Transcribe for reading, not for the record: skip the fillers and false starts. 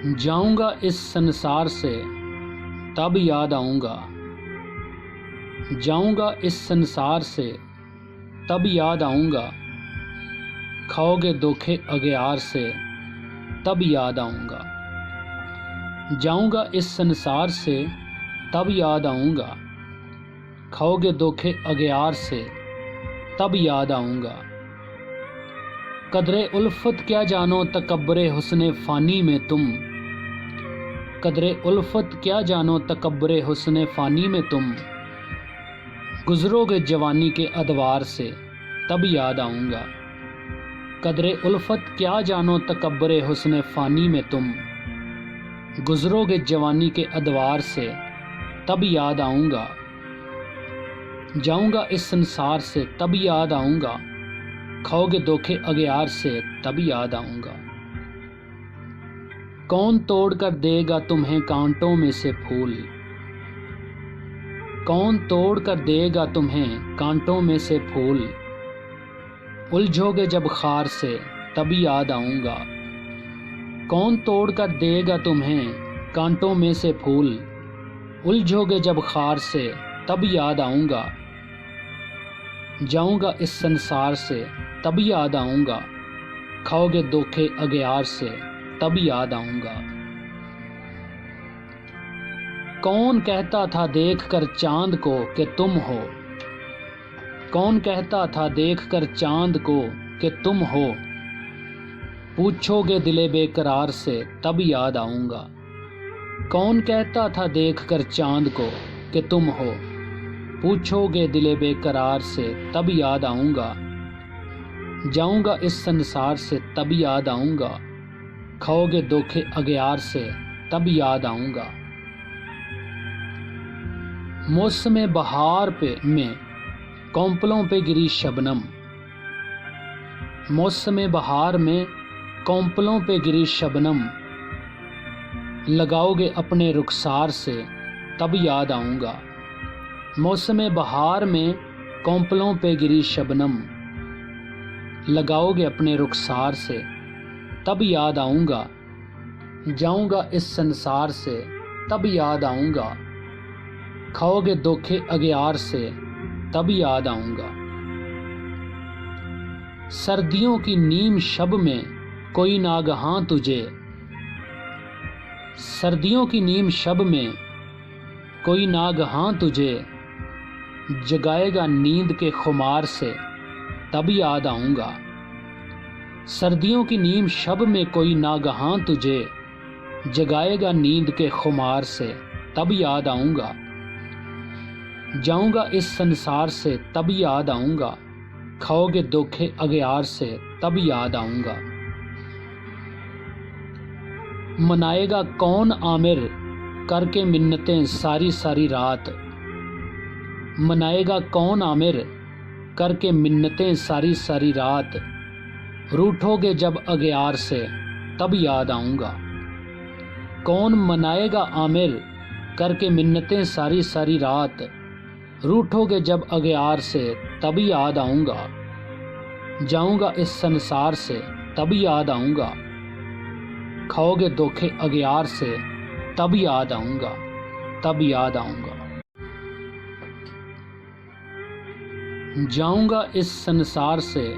जाऊंगा इस संसार से तब याद आऊंगा। जाऊंगा इस संसार से तब याद आऊंगा। खाओगे धोखे अगयार से तब याद आऊंगा। जाऊंगा इस संसार से तब याद आऊंगा। खाओगे धोखे अगयार से तब याद आऊंगा। कदरे उल्फत क्या जानो तकब्बरे हुस्ने फ़ानी में तुम। कदरे उल्फत क्या जानो तकब्बरे हुस्ने फ़ानी में तुम। गुज़रोगे जवानी के अदवार से तब याद आऊंगा। कदरे उल्फत क्या जानो तकब्बरे हुस्ने फ़ानी में तुम। गुज़रोगे जवानी के अदवार से तब याद आऊंगा। जाऊंगा इस संसार से तब याद आऊंगा। खाओगे धोखे अगयार से तब याद आऊंगा। कौन तोड़ कर देगा तुम्हें कांटों में से फूल। कौन तोड़ कर देगा तुम्हें कांटों में से फूल। उलझोगे जब खार से तब याद आऊंगा। कौन तोड़ कर देगा तुम्हें कांटों में से फूल। उलझोगे जब खार से तब याद आऊंगा। जाऊंगा इस संसार से तब याद आऊंगा। खाओगे धोखे अगयार से तब याद आऊंगा। कौन कहता था देख कर चांद को कि तुम हो। कौन कहता था देख कर चांद को कि तुम हो। पूछोगे दिले बेकरार से तब याद आऊंगा। कौन कहता था देख कर चांद को कि तुम हो। पूछोगे दिले बेकरार से तब याद आऊंगा। जाऊंगा इस संसार से तब याद आऊंगा। खाओगे धोखे अगयार से तब याद आऊंगा। मौसम बहार पे में कौंपलों पे गिरी शबनम। मौसम बहार में कौंपलों पे गिरी शबनम। लगाओगे अपने रुखसार से तब याद आऊंगा। मौसम बहार में कौंपलों पे गिरी शबनम। लगाओगे अपने रुखसार से तब याद आऊंगा। जाऊंगा इस संसार से तब याद आऊंगा। खाओगे धोखे अगयार से तब याद आऊंगा। सर्दियों की नीम शब में कोई नागहां तुझे। सर्दियों की नीम शब में कोई नागहां तुझे। जगाएगा नींद के खुमार से तब याद आऊंगा। सर्दियों की नीम शब में कोई नागहां तुझे। जगाएगा नींद के खुमार से तब याद आऊंगा। जाऊंगा इस संसार से तब याद आऊंगा। खाओगे धोखे अगयार से तब याद आऊंगा। मनाएगा कौन आमिर करके मिन्नतें सारी सारी रात। मनाएगा कौन आमिर करके मिन्नतें सारी सारी रात। रूठोगे जब अगयार से तब याद आऊंगा। कौन मनाएगा आमिर करके मिन्नतें सारी सारी रात। रूठोगे जब अगयार से तब याद आऊंगा। जाऊंगा इस संसार से तब याद आऊंगा। खाओगे धोखे अगयार से तब याद आऊंगा। तब याद आऊंगा। जाऊंगा इस संसार से